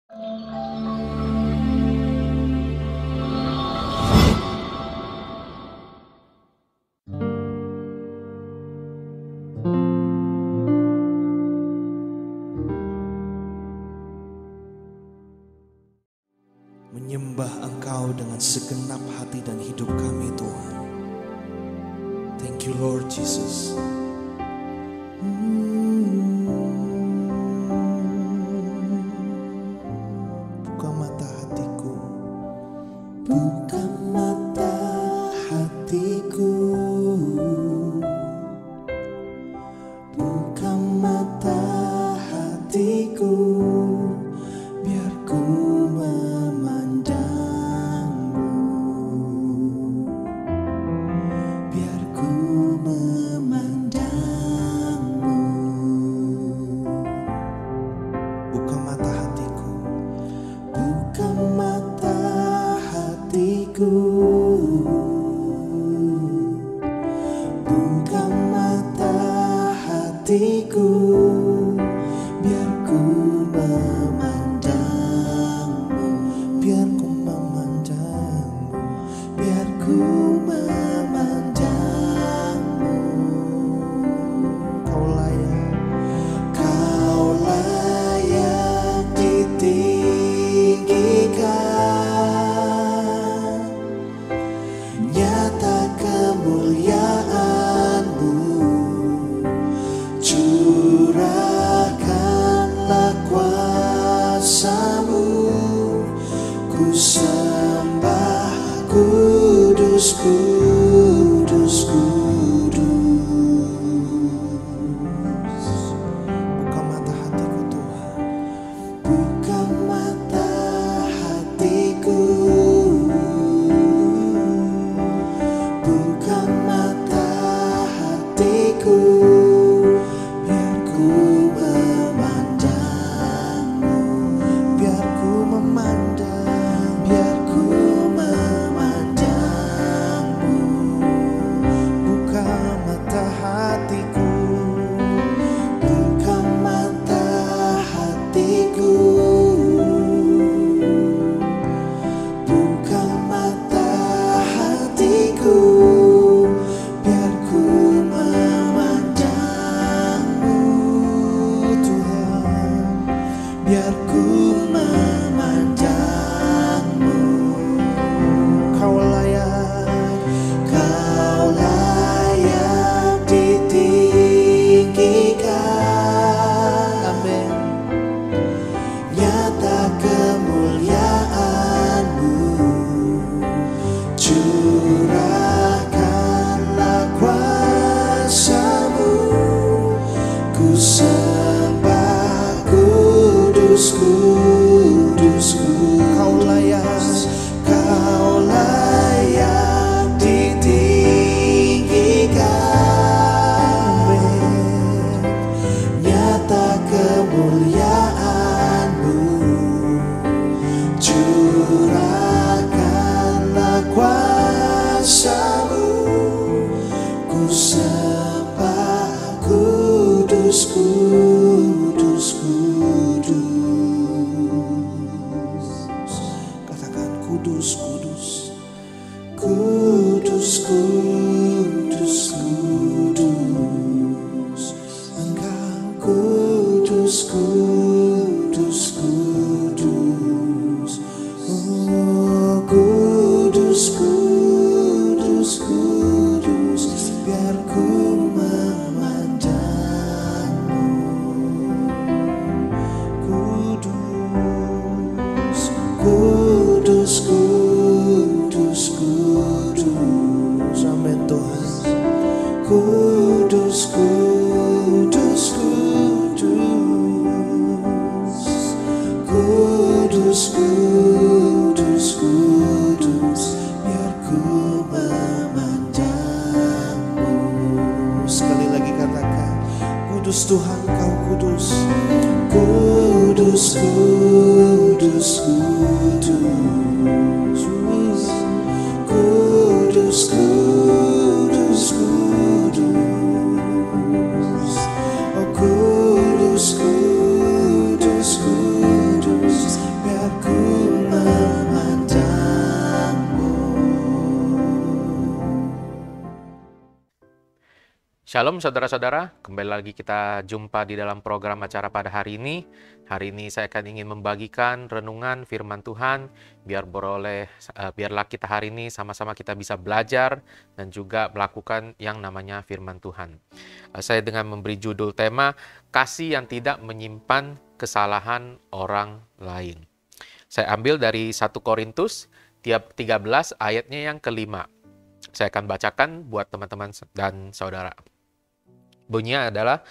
Menyembah Engkau dengan segenap hati dan hidup kami, Tuhan. Thank you, Lord Jesus. Buka mata hatiku, buka mata hatiku, buka mata hatiku, biar ku memandangmu, biar ku memandangmu. Buka mata hatiku, buka mata hatiku, buka mata hatiku, biar ku memandangmu, biar ku memandangmu, biar ku memandangmu. Kau layak, kau layak ditinggikan, nyata kemuliaan-Mu, curahkanlah kuasa-Mu, ku sembah kudus, kudus, kudus. Buka mata hatiku, Tuhan, buka mata hatiku, buka mata hatiku, biar ku memandangmu, biar ku memandang, biar ku memandangmu. Buka mata hatiku, buka mata hatiku, buka mata hatiku, biar ku memandangmu, Tuhan, biar ku memandangmu. Kau layak, kau layak ditinggikan. Amin. Nyata kemuliaan-Mu, curahkanlah kuasa-Mu, ku sembah kudus, kudus, kudus. Kau layak, kau layak ditinggikan. Nyata kemuliaan-Mu, curahkanlah kuasa-Mu, ku sembah kudus, kudus, kudus. Katakan kudus, kudus, kudus, kudus, kudus. Engkau kudus, kudus, kudus. Oh, kudus, kudus, kudus, biar ku memandangmu. Kudus, kudus, kudus, kudus. Amin, Tuhan. Kudus, kudus, kudus. Kudus, kudus, kudus, biar ku memandangmu. Sekali lagi katakan, kudus Tuhan, Kau kudus. Kudus, kudus, kudus. Kudus, kudus, kudus. Oh, kudus, kudus, kudus, Shalom saudara-saudara, kembali lagi kita jumpa di dalam program acara pada hari ini. Hari ini saya akan ingin membagikan renungan firman Tuhan, biarlah kita hari ini sama-sama kita bisa belajar dan juga melakukan yang namanya firman Tuhan. Saya dengan memberi judul tema, Kasih yang tidak menyimpan kesalahan orang lain. Saya ambil dari 1 Korintus 13 ayatnya yang kelima. Saya akan bacakan buat teman-teman dan saudara. Bunyinya adalah,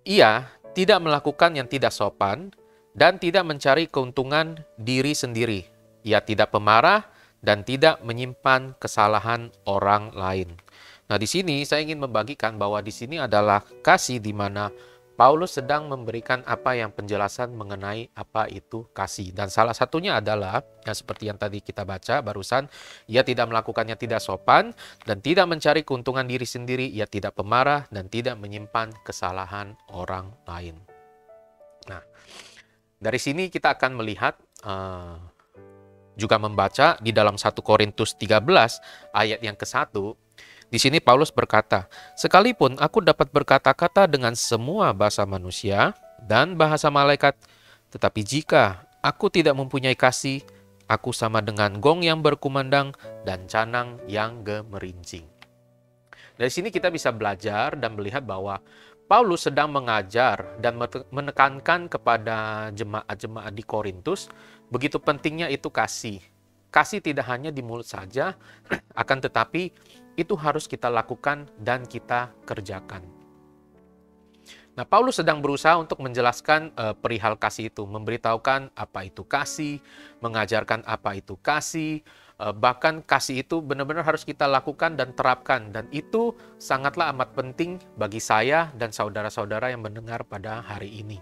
ia tidak melakukan yang tidak sopan dan tidak mencari keuntungan diri sendiri. Ia tidak pemarah dan tidak menyimpan kesalahan orang lain. Nah, di sini saya ingin membagikan bahwa di sini adalah kasih di mana Paulus sedang memberikan apa yang penjelasan mengenai apa itu kasih. Dan salah satunya adalah, yang seperti yang tadi kita baca barusan, ia tidak melakukannya tidak sopan dan tidak mencari keuntungan diri sendiri, ia tidak pemarah dan tidak menyimpan kesalahan orang lain. Nah, dari sini kita akan melihat, juga membaca di dalam 1 Korintus 13 ayat yang ke-1, di sini Paulus berkata, sekalipun aku dapat berkata-kata dengan semua bahasa manusia dan bahasa malaikat, tetapi jika aku tidak mempunyai kasih, aku sama dengan gong yang berkumandang dan canang yang gemerincing. Dari sini kita bisa belajar dan melihat bahwa Paulus sedang mengajar dan menekankan kepada jemaat-jemaat di Korintus, begitu pentingnya itu kasih. Kasih tidak hanya di mulut saja, akan tetapi itu harus kita lakukan dan kita kerjakan. Nah, Paulus sedang berusaha untuk menjelaskan perihal kasih itu, memberitahukan apa itu kasih, mengajarkan apa itu kasih, bahkan kasih itu benar-benar harus kita lakukan dan terapkan. Dan itu sangatlah amat penting bagi saya dan saudara-saudara yang mendengar pada hari ini.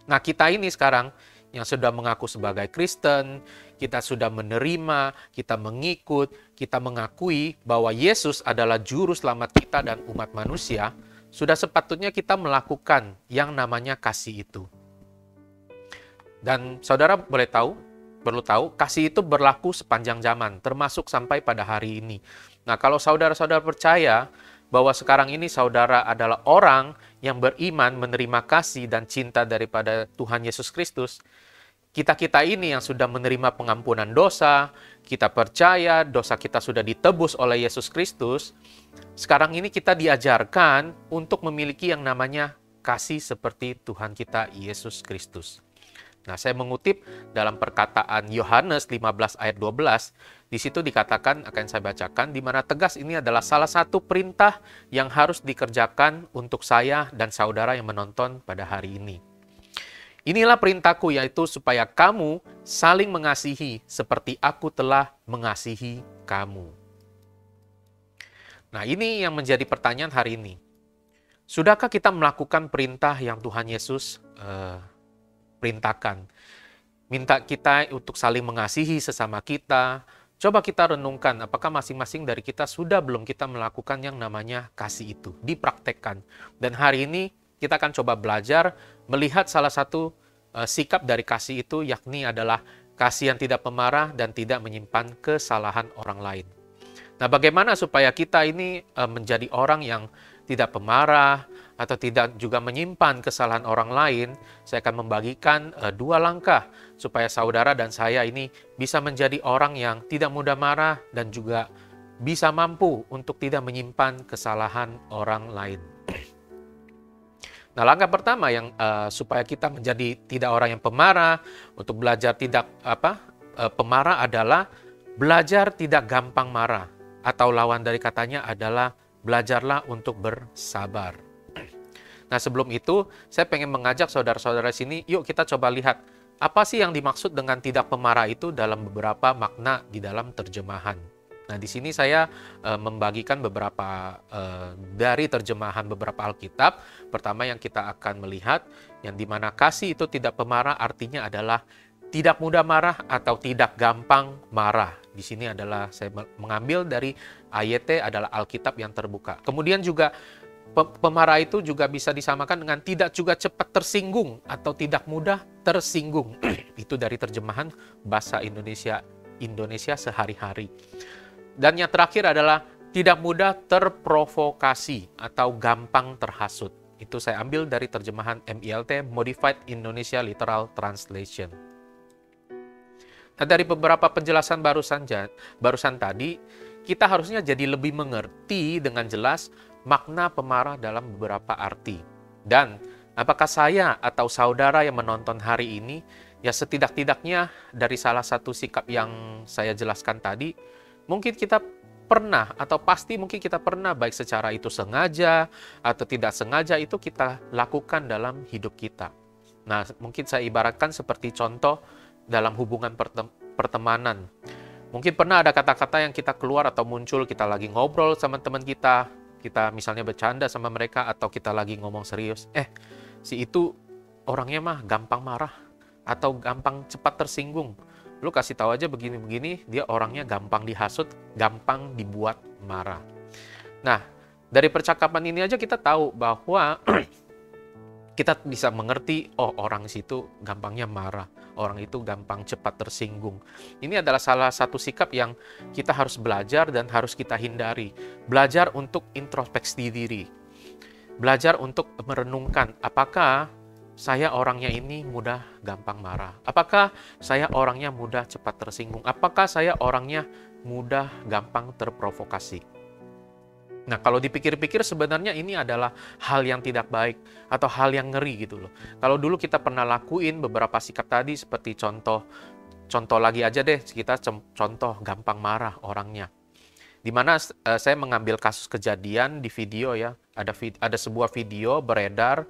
Nah, kita ini sekarang yang sudah mengaku sebagai Kristen, kita sudah menerima, kita mengikut, kita mengakui bahwa Yesus adalah juru selamat kita dan umat manusia, sudah sepatutnya kita melakukan yang namanya kasih itu. Dan saudara perlu tahu, kasih itu berlaku sepanjang zaman, termasuk sampai pada hari ini. Nah, kalau saudara-saudara percaya bahwa sekarang ini saudara adalah orang yang beriman, menerima kasih dan cinta daripada Tuhan Yesus Kristus, kita ini yang sudah menerima pengampunan dosa, kita percaya dosa kita sudah ditebus oleh Yesus Kristus, sekarang ini kita diajarkan untuk memiliki yang namanya kasih seperti Tuhan kita Yesus Kristus. Nah, saya mengutip dalam perkataan Yohanes 15 ayat 12, di situ dikatakan, akan saya bacakan, di mana tegas ini adalah salah satu perintah yang harus dikerjakan untuk saya dan saudara yang menonton pada hari ini. Inilah perintahku, yaitu supaya kamu saling mengasihi seperti aku telah mengasihi kamu. Nah, ini yang menjadi pertanyaan hari ini. Sudahkah kita melakukan perintah yang Tuhan Yesus perintahkan? Minta kita untuk saling mengasihi sesama kita. Coba kita renungkan, apakah masing-masing dari kita sudah belum kita melakukan yang namanya kasih itu, dipraktekkan. Dan hari ini kita akan coba belajar melihat salah satu sikap dari kasih itu, yakni adalah kasih yang tidak pemarah dan tidak menyimpan kesalahan orang lain. Nah, bagaimana supaya kita ini menjadi orang yang tidak pemarah atau tidak juga menyimpan kesalahan orang lain? Saya akan membagikan 2 langkah supaya saudara dan saya ini bisa menjadi orang yang tidak mudah marah dan juga bisa mampu untuk tidak menyimpan kesalahan orang lain. Nah, langkah pertama yang supaya kita menjadi tidak orang yang pemarah, untuk belajar tidak pemarah adalah belajar tidak gampang marah. Atau lawan dari katanya adalah belajarlah untuk bersabar. Nah, sebelum itu saya pengen mengajak saudara-saudara sini, yuk kita coba lihat apa sih yang dimaksud dengan tidak pemarah itu dalam beberapa makna di dalam terjemahan. Nah, di sini saya membagikan beberapa dari terjemahan beberapa Alkitab. Pertama yang kita akan melihat, yang dimana kasih itu tidak pemarah artinya adalah tidak mudah marah atau tidak gampang marah. Di sini adalah saya mengambil dari AYT adalah Alkitab yang terbuka. Kemudian juga pemarah itu juga bisa disamakan dengan tidak juga cepat tersinggung atau tidak mudah tersinggung. Itu dari terjemahan bahasa Indonesia sehari-hari. Dan yang terakhir adalah tidak mudah terprovokasi atau gampang terhasut. Itu saya ambil dari terjemahan MILT, Modified Indonesia Literal Translation. Nah, dari beberapa penjelasan barusan tadi, kita harusnya jadi lebih mengerti dengan jelas makna pemarah dalam beberapa arti. Dan apakah saya atau saudara yang menonton hari ini, ya setidak-tidaknya dari salah satu sikap yang saya jelaskan tadi, mungkin kita pernah atau pasti mungkin kita pernah, baik secara itu sengaja atau tidak sengaja, itu kita lakukan dalam hidup kita. Nah, mungkin saya ibaratkan seperti contoh dalam hubungan pertemanan. Mungkin pernah ada kata-kata yang kita keluar atau muncul, kita lagi ngobrol sama teman kita misalnya bercanda sama mereka, atau kita lagi ngomong serius, si itu orangnya mah gampang marah atau gampang cepat tersinggung. Lu kasih tahu aja begini-begini, dia orangnya gampang dihasut, gampang dibuat marah. Nah, dari percakapan ini aja kita tahu bahwa kita bisa mengerti, oh orang situ gampangnya marah, orang itu gampang cepat tersinggung. Ini adalah salah satu sikap yang kita harus belajar dan harus kita hindari. Belajar untuk introspeksi diri. Belajar untuk merenungkan, apakah saya orangnya ini mudah gampang marah? Apakah saya orangnya mudah cepat tersinggung? Apakah saya orangnya mudah gampang terprovokasi? Nah, kalau dipikir-pikir sebenarnya ini adalah hal yang tidak baik atau hal yang ngeri gitu loh. Kalau dulu kita pernah lakuin beberapa sikap tadi, seperti contoh lagi aja deh, kita contoh gampang marah orangnya. Dimana saya mengambil kasus kejadian di video ya, ada sebuah video beredar.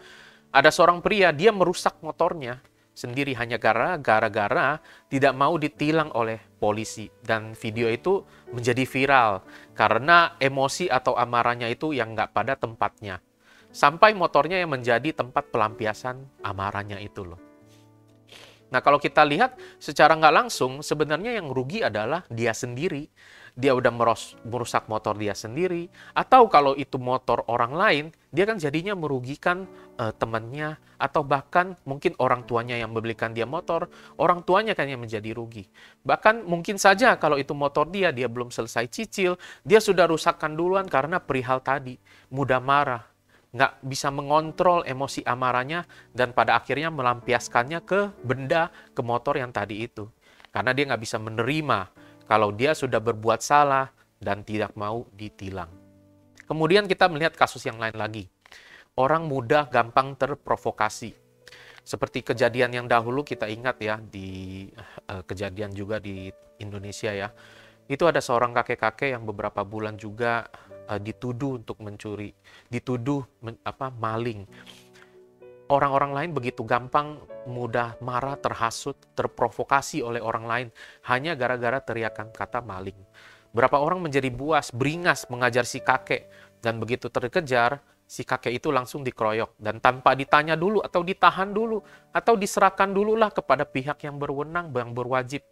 Ada seorang pria, dia merusak motornya sendiri hanya gara-gara tidak mau ditilang oleh polisi. Dan video itu menjadi viral karena emosi atau amarahnya itu yang nggak pada tempatnya. Sampai motornya yang menjadi tempat pelampiasan amarahnya itu loh. Nah, kalau kita lihat secara nggak langsung, sebenarnya yang rugi adalah dia sendiri. Dia udah merusak motor dia sendiri, atau kalau itu motor orang lain, dia kan jadinya merugikan temannya, atau bahkan mungkin orang tuanya yang membelikan dia motor, orang tuanya kan yang menjadi rugi. Bahkan mungkin saja kalau itu motor dia belum selesai cicil, dia sudah rusakkan duluan karena perihal tadi, mudah marah, nggak bisa mengontrol emosi amarahnya, dan pada akhirnya melampiaskannya ke benda, ke motor yang tadi itu. Karena dia nggak bisa menerima kalau dia sudah berbuat salah dan tidak mau ditilang. Kemudian kita melihat kasus yang lain lagi. Orang mudah gampang terprovokasi. Seperti kejadian yang dahulu kita ingat ya, di kejadian juga di Indonesia ya. Itu ada seorang kakek-kakek yang beberapa bulan juga dituduh untuk mencuri, dituduh maling. Orang-orang lain begitu gampang, mudah marah, terhasut, terprovokasi oleh orang lain hanya gara-gara teriakan kata maling. Berapa orang menjadi buas, beringas mengajar si kakek, dan begitu terkejar, si kakek itu langsung dikeroyok dan tanpa ditanya dulu atau ditahan dulu atau diserahkan dululah kepada pihak yang berwenang, yang berwajib.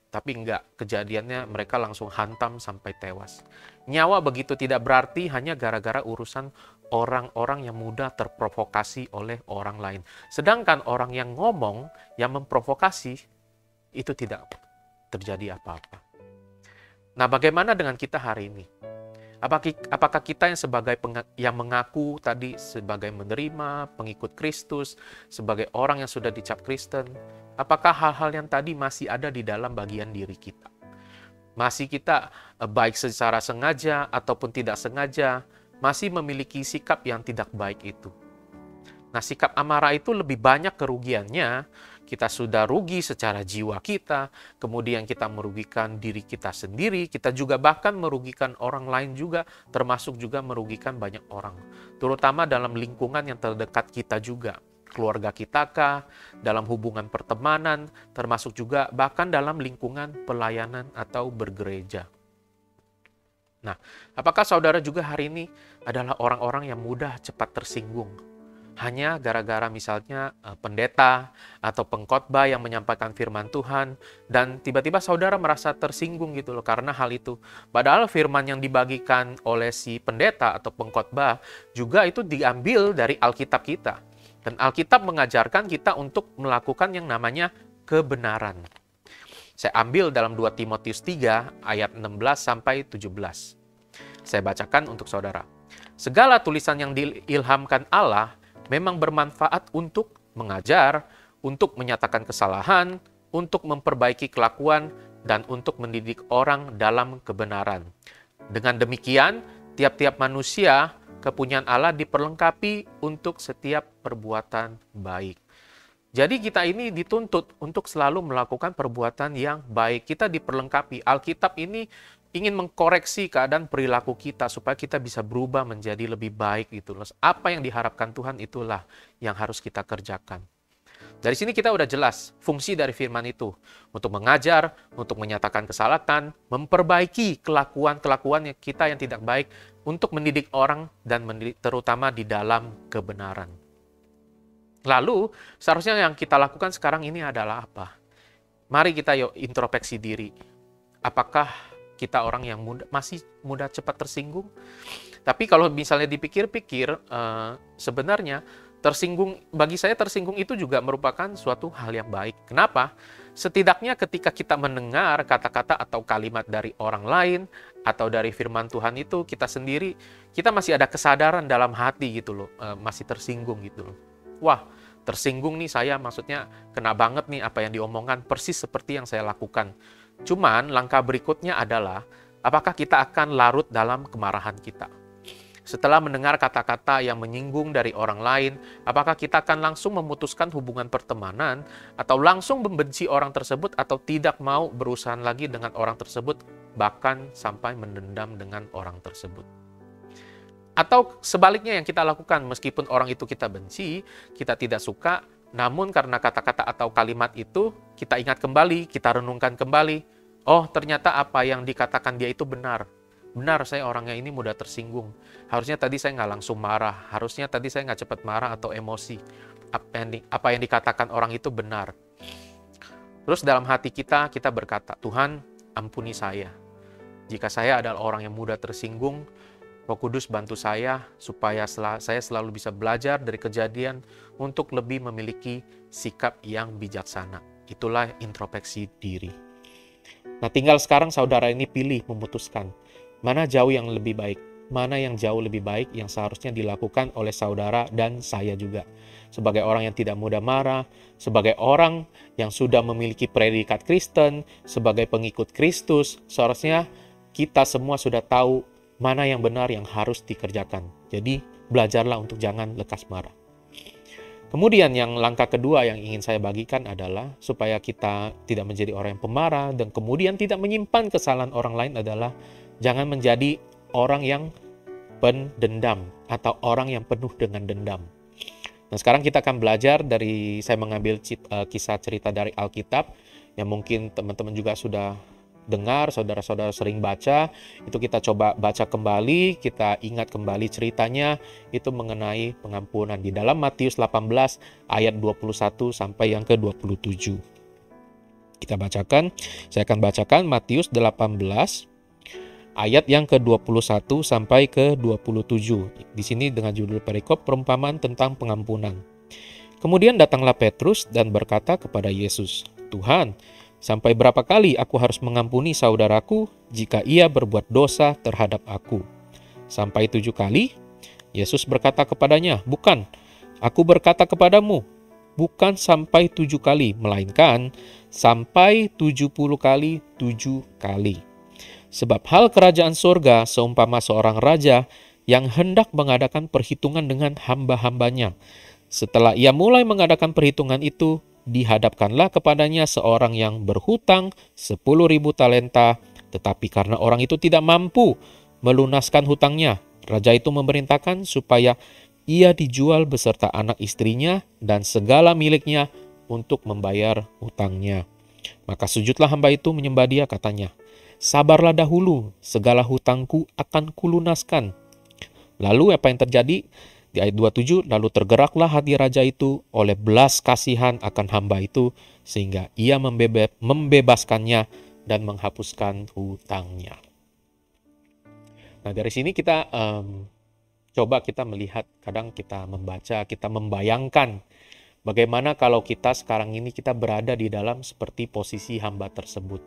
Tapi enggak, kejadiannya mereka langsung hantam sampai tewas. Nyawa begitu tidak berarti hanya gara-gara urusan orang-orang yang mudah terprovokasi oleh orang lain. Sedangkan orang yang ngomong, yang memprovokasi, itu tidak terjadi apa-apa. Nah, bagaimana dengan kita hari ini? Apakah kita yang mengaku tadi sebagai menerima, pengikut Kristus, sebagai orang yang sudah dicap Kristen, apakah hal-hal yang tadi masih ada di dalam bagian diri kita? Masih kita baik secara sengaja ataupun tidak sengaja, masih memiliki sikap yang tidak baik itu. Nah, sikap amarah itu lebih banyak kerugiannya. Kita sudah rugi secara jiwa kita, kemudian kita merugikan diri kita sendiri, kita juga bahkan merugikan orang lain juga, termasuk juga merugikan banyak orang. Terutama dalam lingkungan yang terdekat kita juga. Keluarga kita kah, dalam hubungan pertemanan, termasuk juga bahkan dalam lingkungan pelayanan atau bergereja. Nah, apakah saudara juga hari ini adalah orang-orang yang mudah cepat tersinggung? Hanya gara-gara misalnya pendeta atau pengkhotbah yang menyampaikan firman Tuhan, dan tiba-tiba saudara merasa tersinggung gitu loh karena hal itu. Padahal firman yang dibagikan oleh si pendeta atau pengkhotbah juga itu diambil dari Alkitab kita. Dan Alkitab mengajarkan kita untuk melakukan yang namanya kebenaran. Saya ambil dalam 2 Timotius 3 ayat 16 sampai 17. Saya bacakan untuk saudara. Segala tulisan yang diilhamkan Allah memang bermanfaat untuk mengajar, untuk menyatakan kesalahan, untuk memperbaiki kelakuan, dan untuk mendidik orang dalam kebenaran. Dengan demikian, tiap-tiap manusia, kepunyaan Allah diperlengkapi untuk setiap perbuatan baik. Jadi kita ini dituntut untuk selalu melakukan perbuatan yang baik. Kita diperlengkapi. Alkitab ini ingin mengkoreksi keadaan perilaku kita supaya kita bisa berubah menjadi lebih baik gitu loh. Apa yang diharapkan Tuhan itulah yang harus kita kerjakan. Dari sini kita udah jelas fungsi dari firman itu. Untuk mengajar, untuk menyatakan kesalahan, memperbaiki kelakuan-kelakuan kita yang tidak baik, untuk mendidik orang dan terutama di dalam kebenaran. Lalu, seharusnya yang kita lakukan sekarang ini adalah apa? Mari kita yuk introspeksi diri. Apakah kita orang yang masih mudah cepat tersinggung? Tapi kalau misalnya dipikir-pikir, sebenarnya bagi saya tersinggung itu juga merupakan suatu hal yang baik. Kenapa? Setidaknya ketika kita mendengar kata-kata atau kalimat dari orang lain atau dari firman Tuhan itu, kita sendiri, kita masih ada kesadaran dalam hati gitu loh, masih tersinggung gitu loh. Wah, tersinggung nih saya, maksudnya kena banget nih apa yang diomongkan, persis seperti yang saya lakukan. Cuman langkah berikutnya adalah, apakah kita akan larut dalam kemarahan kita? Setelah mendengar kata-kata yang menyinggung dari orang lain, apakah kita akan langsung memutuskan hubungan pertemanan, atau langsung membenci orang tersebut, atau tidak mau berurusan lagi dengan orang tersebut, bahkan sampai mendendam dengan orang tersebut? Atau sebaliknya yang kita lakukan, meskipun orang itu kita benci, kita tidak suka, namun karena kata-kata atau kalimat itu, kita ingat kembali, kita renungkan kembali, oh ternyata apa yang dikatakan dia itu benar. Benar, saya orangnya ini mudah tersinggung. Harusnya tadi saya nggak langsung marah, harusnya tadi saya nggak cepat marah atau emosi. Apa yang dikatakan orang itu benar. Terus dalam hati kita berkata, Tuhan ampuni saya. Jika saya adalah orang yang mudah tersinggung, Roh Kudus bantu saya supaya saya selalu bisa belajar dari kejadian untuk lebih memiliki sikap yang bijaksana. Itulah introspeksi diri. Nah, tinggal sekarang saudara ini pilih memutuskan mana jauh yang lebih baik, mana yang jauh lebih baik yang seharusnya dilakukan oleh saudara dan saya juga. Sebagai orang yang tidak mudah marah, sebagai orang yang sudah memiliki predikat Kristen, sebagai pengikut Kristus, seharusnya kita semua sudah tahu mana yang benar yang harus dikerjakan. Jadi, belajarlah untuk jangan lekas marah. Kemudian yang langkah kedua yang ingin saya bagikan adalah supaya kita tidak menjadi orang yang pemarah dan kemudian tidak menyimpan kesalahan orang lain adalah jangan menjadi orang yang pendendam atau orang yang penuh dengan dendam. Nah, sekarang kita akan belajar dari, saya mengambil kisah cerita dari Alkitab yang mungkin teman-teman juga sudah dengar, saudara-saudara sering baca, itu kita coba baca kembali, kita ingat kembali ceritanya, itu mengenai pengampunan di dalam Matius 18 ayat 21 sampai yang ke-27. Kita bacakan, saya akan bacakan Matius 18 ayat yang ke-21 sampai ke-27. Di sini dengan judul perikop perumpamaan tentang pengampunan. Kemudian datanglah Petrus dan berkata kepada Yesus, Tuhan, sampai berapa kali aku harus mengampuni saudaraku jika ia berbuat dosa terhadap aku? Sampai 7 kali? Yesus berkata kepadanya, bukan, aku berkata kepadamu, bukan sampai 7 kali, melainkan sampai 70 kali 7 kali. Sebab hal kerajaan surga seumpama seorang raja yang hendak mengadakan perhitungan dengan hamba-hambanya. Setelah ia mulai mengadakan perhitungan itu, dihadapkanlah kepadanya seorang yang berhutang 10.000 talenta, tetapi karena orang itu tidak mampu melunaskan hutangnya, raja itu memerintahkan supaya ia dijual beserta anak istrinya dan segala miliknya untuk membayar hutangnya. Maka sujudlah hamba itu menyembah dia, katanya, sabarlah dahulu, segala hutangku akan kulunaskan. Lalu apa yang terjadi? Di ayat 27, lalu tergeraklah hati raja itu oleh belas kasihan akan hamba itu, sehingga ia membebaskannya dan menghapuskan hutangnya. Nah, dari sini kita coba kita melihat, kadang kita membaca, kita membayangkan bagaimana kalau kita sekarang ini kita berada di dalam seperti posisi hamba tersebut.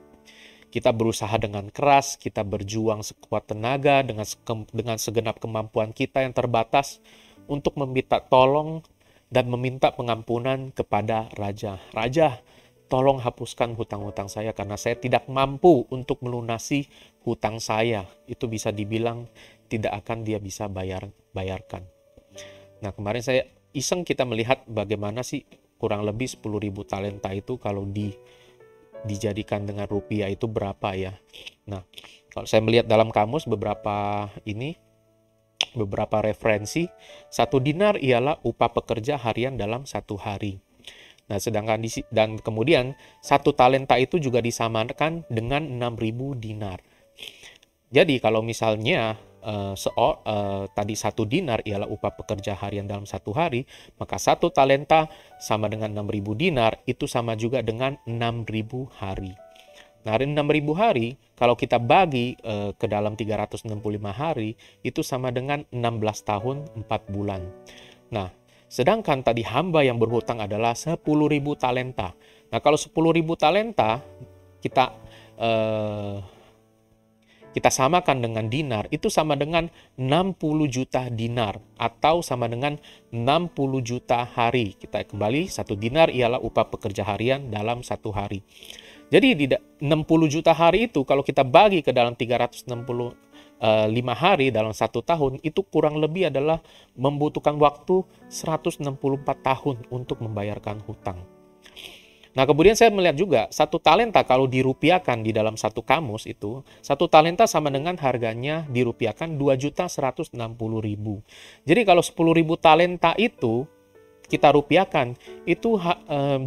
Kita berusaha dengan keras, kita berjuang sekuat tenaga dengan segenap kemampuan kita yang terbatas untuk meminta tolong dan meminta pengampunan kepada Raja. Raja, tolong hapuskan hutang-hutang saya karena saya tidak mampu untuk melunasi hutang saya. Itu bisa dibilang tidak akan dia bisa bayarkan. Nah, kemarin saya iseng kita melihat bagaimana sih kurang lebih 10.000 talenta itu kalau dijadikan dengan rupiah itu berapa ya. Nah, kalau saya melihat dalam kamus beberapa referensi, 1 dinar ialah upah pekerja harian dalam 1 hari. Nah, sedangkan dan kemudian 1 talenta itu juga disamakan dengan 6.000 dinar. Jadi kalau misalnya tadi 1 dinar ialah upah pekerja harian dalam 1 hari, maka 1 talenta sama dengan 6.000 dinar, itu sama juga dengan 6.000 hari. Nah, 6.000 hari, kalau kita bagi ke dalam 365 hari, itu sama dengan 16 tahun 4 bulan. Nah, sedangkan tadi hamba yang berhutang adalah 10.000 talenta. Nah, kalau 10.000 talenta, kita samakan dengan dinar, itu sama dengan 60 juta dinar atau sama dengan 60 juta hari. Kita kembali, 1 dinar ialah upah pekerja harian dalam 1 hari. Jadi di 60 juta hari itu kalau kita bagi ke dalam 365 hari dalam 1 tahun, itu kurang lebih adalah membutuhkan waktu 164 tahun untuk membayarkan hutang. Nah, kemudian saya melihat juga 1 talenta kalau dirupiahkan di dalam 1 kamus itu, 1 talenta sama dengan harganya dirupiahkan 2.160.000. Jadi kalau 10.000 talenta itu kita rupiahkan, itu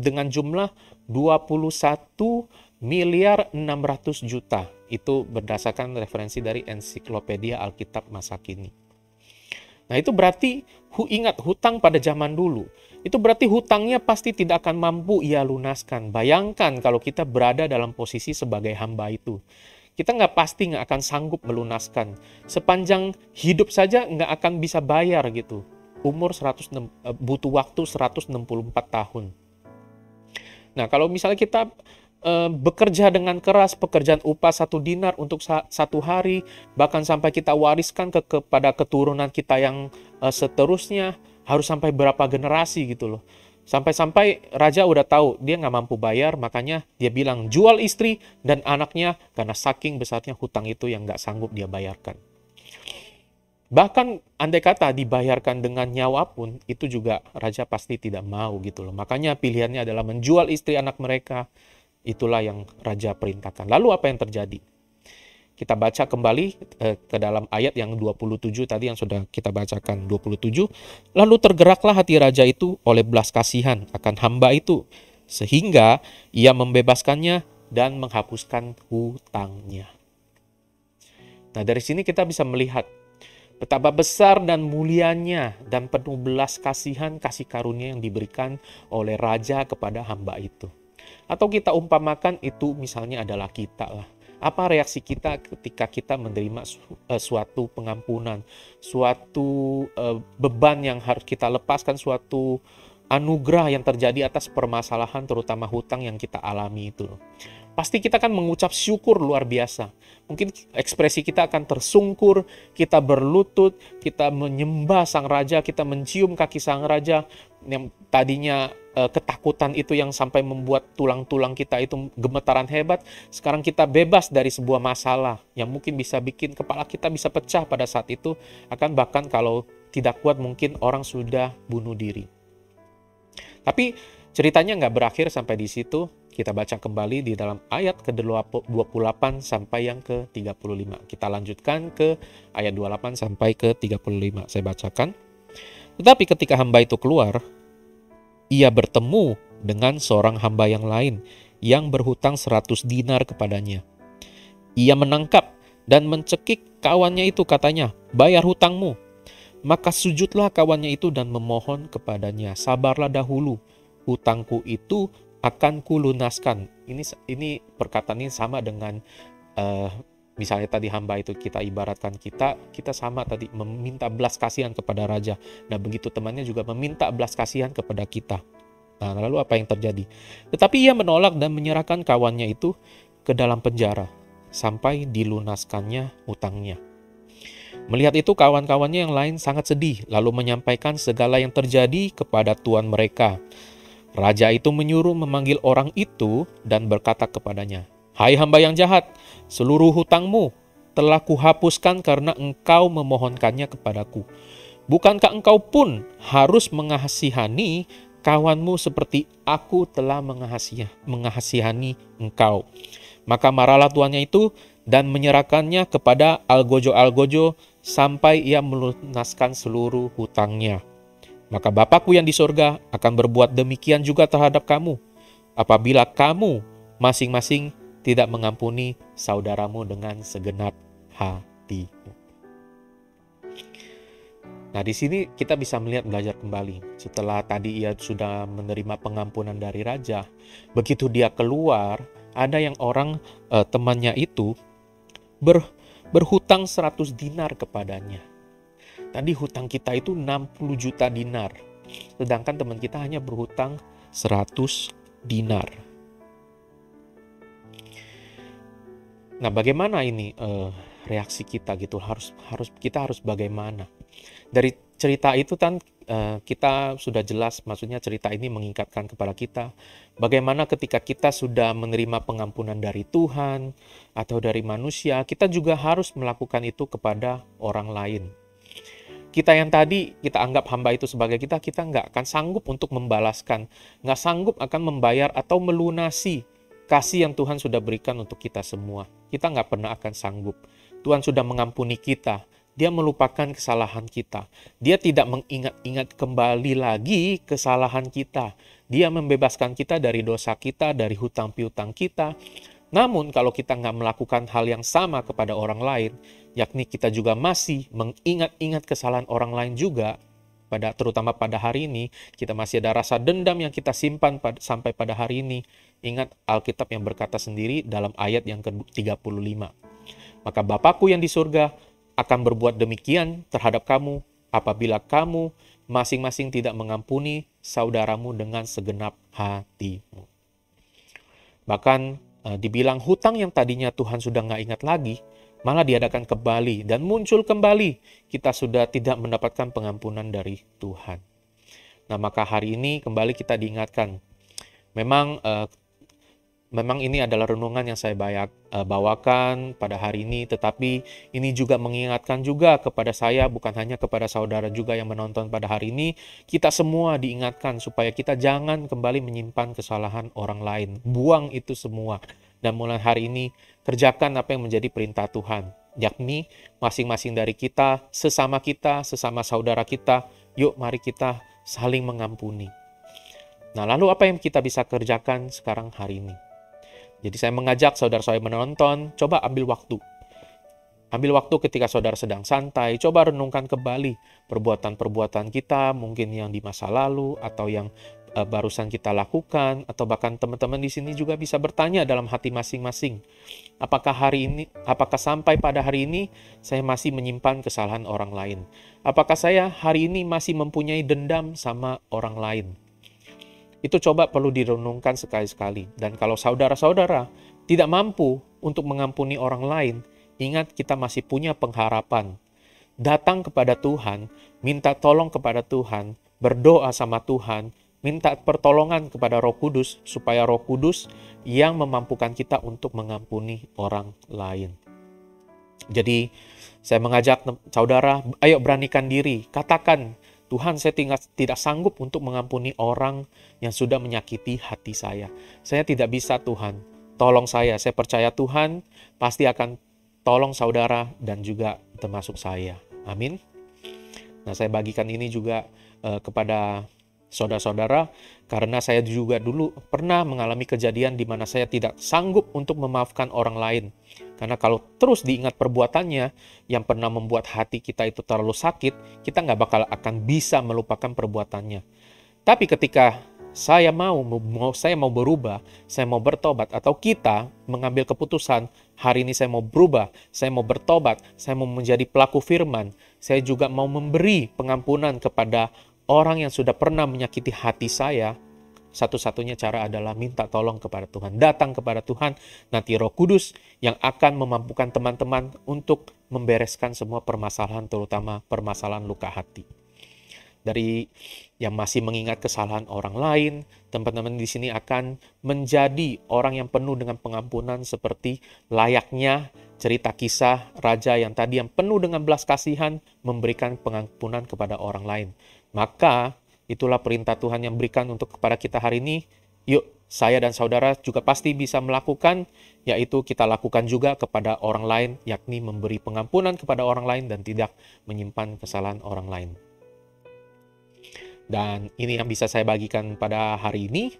dengan jumlah 21 miliar 600 juta. Itu berdasarkan referensi dari Ensiklopedia Alkitab masa kini. Nah, itu berarti ingat hutang pada zaman dulu. Itu berarti hutangnya pasti tidak akan mampu ia lunaskan. Bayangkan kalau kita berada dalam posisi sebagai hamba itu. Kita pasti nggak akan sanggup melunaskan. Sepanjang hidup saja nggak akan bisa bayar gitu. Butuh waktu 164 tahun. Nah, kalau misalnya kita bekerja dengan keras, pekerjaan upah 1 dinar untuk 1 hari, bahkan sampai kita wariskan kepada keturunan kita yang seterusnya, harus sampai berapa generasi gitu loh. Sampai-sampai raja udah tahu dia nggak mampu bayar, makanya dia bilang jual istri dan anaknya karena saking besarnya hutang itu yang nggak sanggup dia bayarkan. Bahkan andai kata dibayarkan dengan nyawa pun, itu juga raja pasti tidak mau gitu loh. Makanya pilihannya adalah menjual istri anak mereka. Itulah yang raja perintahkan. Lalu apa yang terjadi? Kita baca kembali ke dalam ayat yang 27 tadi yang sudah kita bacakan, 27. Lalu tergeraklah hati raja itu oleh belas kasihan akan hamba itu, sehingga ia membebaskannya dan menghapuskan hutangnya. Nah, dari sini kita bisa melihat betapa besar dan mulianya dan penuh belas kasihan kasih karunia yang diberikan oleh raja kepada hamba itu. Atau kita umpamakan itu misalnya adalah kita lah. Apa reaksi kita ketika kita menerima suatu pengampunan, suatu beban yang harus kita lepaskan, suatu anugerah yang terjadi atas permasalahan terutama hutang yang kita alami itu. Pasti kita akan mengucap syukur luar biasa. Mungkin ekspresi kita akan tersungkur, kita berlutut, kita menyembah sang raja, kita mencium kaki sang raja yang tadinya ketakutan itu yang sampai membuat tulang-tulang kita itu gemetaran hebat. Sekarang kita bebas dari sebuah masalah yang mungkin bisa bikin kepala kita bisa pecah pada saat itu. Bahkan kalau tidak kuat mungkin orang sudah bunuh diri. Tapi ceritanya nggak berakhir sampai di situ. Kita baca kembali di dalam ayat ke-28 sampai yang ke-35. Kita lanjutkan ke ayat 28 sampai ke-35. Saya bacakan. Tetapi ketika hamba itu keluar, ia bertemu dengan seorang hamba yang lain yang berhutang 100 dinar kepadanya. Ia menangkap dan mencekik kawannya itu, katanya, bayar hutangmu. Maka sujudlah kawannya itu dan memohon kepadanya, sabarlah dahulu, hutangku itu akan kulunaskan. Ini perkataan ini sama dengan misalnya tadi hamba itu kita ibaratkan kita sama tadi meminta belas kasihan kepada raja. Nah, begitu temannya juga meminta belas kasihan kepada kita. Nah, lalu apa yang terjadi? Tetapi ia menolak dan menyerahkan kawannya itu ke dalam penjara sampai dilunaskannya hutangnya. Melihat itu kawan-kawannya yang lain sangat sedih, lalu menyampaikan segala yang terjadi kepada tuan mereka. Raja itu menyuruh memanggil orang itu dan berkata kepadanya, "Hai hamba yang jahat, seluruh hutangmu telah kuhapuskan karena engkau memohonkannya kepadaku. Bukankah engkau pun harus mengasihani kawanmu seperti aku telah mengasihani engkau?" Maka marahlah tuannya itu dan menyerahkannya kepada algojo-algojo sampai ia melunaskan seluruh hutangnya. Maka Bapakku yang di sorga akan berbuat demikian juga terhadap kamu, apabila kamu masing-masing tidak mengampuni saudaramu dengan segenap hatimu. Nah, di sini kita bisa belajar kembali. Setelah tadi ia sudah menerima pengampunan dari raja, begitu dia keluar, ada yang temannya itu berhutang 100 dinar kepadanya. Tadi hutang kita itu 60 juta dinar. Sedangkan teman kita hanya berhutang 100 dinar. Nah, bagaimana ini reaksi kita gitu? Kita harus bagaimana? Dari cerita itu kan kita sudah jelas, maksudnya cerita ini mengingatkan kepada kita bagaimana ketika kita sudah menerima pengampunan dari Tuhan atau dari manusia, kita juga harus melakukan itu kepada orang lain. Kita yang tadi kita anggap hamba itu sebagai kita nggak akan sanggup untuk membalaskan, nggak sanggup akan membayar atau melunasi kasih yang Tuhan sudah berikan untuk kita semua. Kita nggak pernah akan sanggup. Tuhan sudah mengampuni kita. Dia melupakan kesalahan kita. Dia tidak mengingat-ingat kembali lagi kesalahan kita. Dia membebaskan kita dari dosa kita, dari hutang piutang kita. Namun kalau kita nggak melakukan hal yang sama kepada orang lain, yakni kita juga masih mengingat-ingat kesalahan orang lain juga, terutama pada hari ini, kita masih ada rasa dendam yang kita simpan sampai pada hari ini. Ingat Alkitab yang berkata sendiri dalam ayat yang ke-35. Maka Bapakku yang di surga akan berbuat demikian terhadap kamu apabila kamu masing-masing tidak mengampuni saudaramu dengan segenap hatimu. Bahkan dibilang hutang yang tadinya Tuhan sudah nggak ingat lagi, malah diadakan kembali dan muncul kembali. Kita sudah tidak mendapatkan pengampunan dari Tuhan. Nah, maka hari ini kembali kita diingatkan. Memang ini adalah renungan yang saya bawakan pada hari ini, tetapi ini juga mengingatkan juga kepada saya, bukan hanya kepada saudara juga yang menonton pada hari ini. Kita semua diingatkan supaya kita jangan kembali menyimpan kesalahan orang lain. Buang itu semua. Dan mulai hari ini, kerjakan apa yang menjadi perintah Tuhan. Yakni masing-masing dari kita, sesama saudara kita, yuk mari kita saling mengampuni. Nah, lalu apa yang kita bisa kerjakan sekarang hari ini? Jadi saya mengajak saudara-saudara menonton, coba ambil waktu. Ambil waktu ketika saudara sedang santai, coba renungkan kembali perbuatan-perbuatan kita, mungkin yang di masa lalu, atau yang barusan kita lakukan, atau bahkan teman-teman di sini juga bisa bertanya dalam hati masing-masing. Apakah sampai pada hari ini saya masih menyimpan kesalahan orang lain? Apakah saya hari ini masih mempunyai dendam sama orang lain? Itu coba perlu direnungkan sekali-sekali. Dan kalau saudara-saudara tidak mampu untuk mengampuni orang lain, ingat kita masih punya pengharapan. Datang kepada Tuhan, minta tolong kepada Tuhan, berdoa sama Tuhan, minta pertolongan kepada Roh Kudus, supaya Roh Kudus yang memampukan kita untuk mengampuni orang lain. Jadi saya mengajak saudara, ayo beranikan diri, katakan, Tuhan, saya tidak sanggup untuk mengampuni orang yang sudah menyakiti hati saya. Saya tidak bisa, Tuhan. Tolong saya percaya Tuhan pasti akan tolong saudara dan juga termasuk saya. Amin. Nah, saya bagikan ini juga kepada saudara-saudara, karena saya juga dulu pernah mengalami kejadian di mana saya tidak sanggup untuk memaafkan orang lain. Karena kalau terus diingat perbuatannya yang pernah membuat hati kita itu terlalu sakit, kita nggak bakal akan bisa melupakan perbuatannya. Tapi ketika saya mau berubah, saya mau bertobat, atau kita mengambil keputusan, hari ini saya mau berubah, saya mau bertobat, saya mau menjadi pelaku firman, saya juga mau memberi pengampunan kepada orang yang sudah pernah menyakiti hati saya, satu-satunya cara adalah minta tolong kepada Tuhan. Datang kepada Tuhan, nanti Roh Kudus yang akan memampukan teman-teman untuk membereskan semua permasalahan, terutama permasalahan luka hati. Dari yang masih mengingat kesalahan orang lain, teman-teman di sini akan menjadi orang yang penuh dengan pengampunan seperti layaknya cerita kisah raja yang tadi yang penuh dengan belas kasihan memberikan pengampunan kepada orang lain. Maka itulah perintah Tuhan yang berikan untuk kepada kita hari ini. Yuk, saya dan saudara juga pasti bisa melakukan, yaitu kita lakukan juga kepada orang lain, yakni memberi pengampunan kepada orang lain dan tidak menyimpan kesalahan orang lain. Dan ini yang bisa saya bagikan pada hari ini.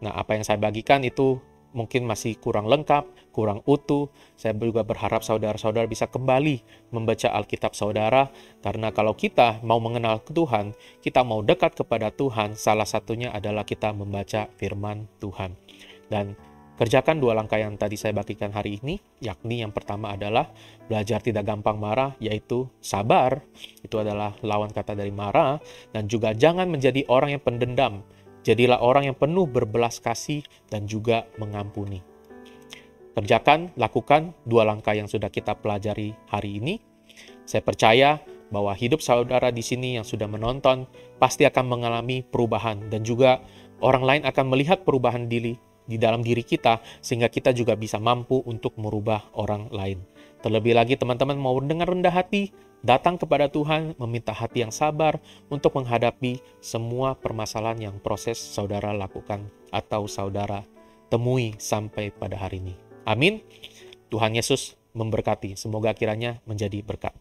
Nah, apa yang saya bagikan itu mungkin masih kurang lengkap, kurang utuh. Saya juga berharap saudara-saudara bisa kembali membaca Alkitab saudara. Karena kalau kita mau mengenal Tuhan, kita mau dekat kepada Tuhan, salah satunya adalah kita membaca firman Tuhan. Dan kerjakan 2 langkah yang tadi saya bagikan hari ini, yakni yang pertama adalah belajar tidak gampang marah, yaitu sabar. Itu adalah lawan kata dari marah. Dan juga jangan menjadi orang yang pendendam. Jadilah orang yang penuh berbelas kasih dan juga mengampuni. Kerjakan, lakukan 2 langkah yang sudah kita pelajari hari ini. Saya percaya bahwa hidup saudara di sini yang sudah menonton pasti akan mengalami perubahan. Dan juga orang lain akan melihat perubahan di dalam diri kita, sehingga kita juga bisa mampu untuk merubah orang lain. Terlebih lagi teman-teman mau dengan rendah hati, datang kepada Tuhan, meminta hati yang sabar untuk menghadapi semua permasalahan yang proses saudara lakukan atau saudara temui sampai pada hari ini. Amin. Tuhan Yesus memberkati. Semoga kiranya menjadi berkat.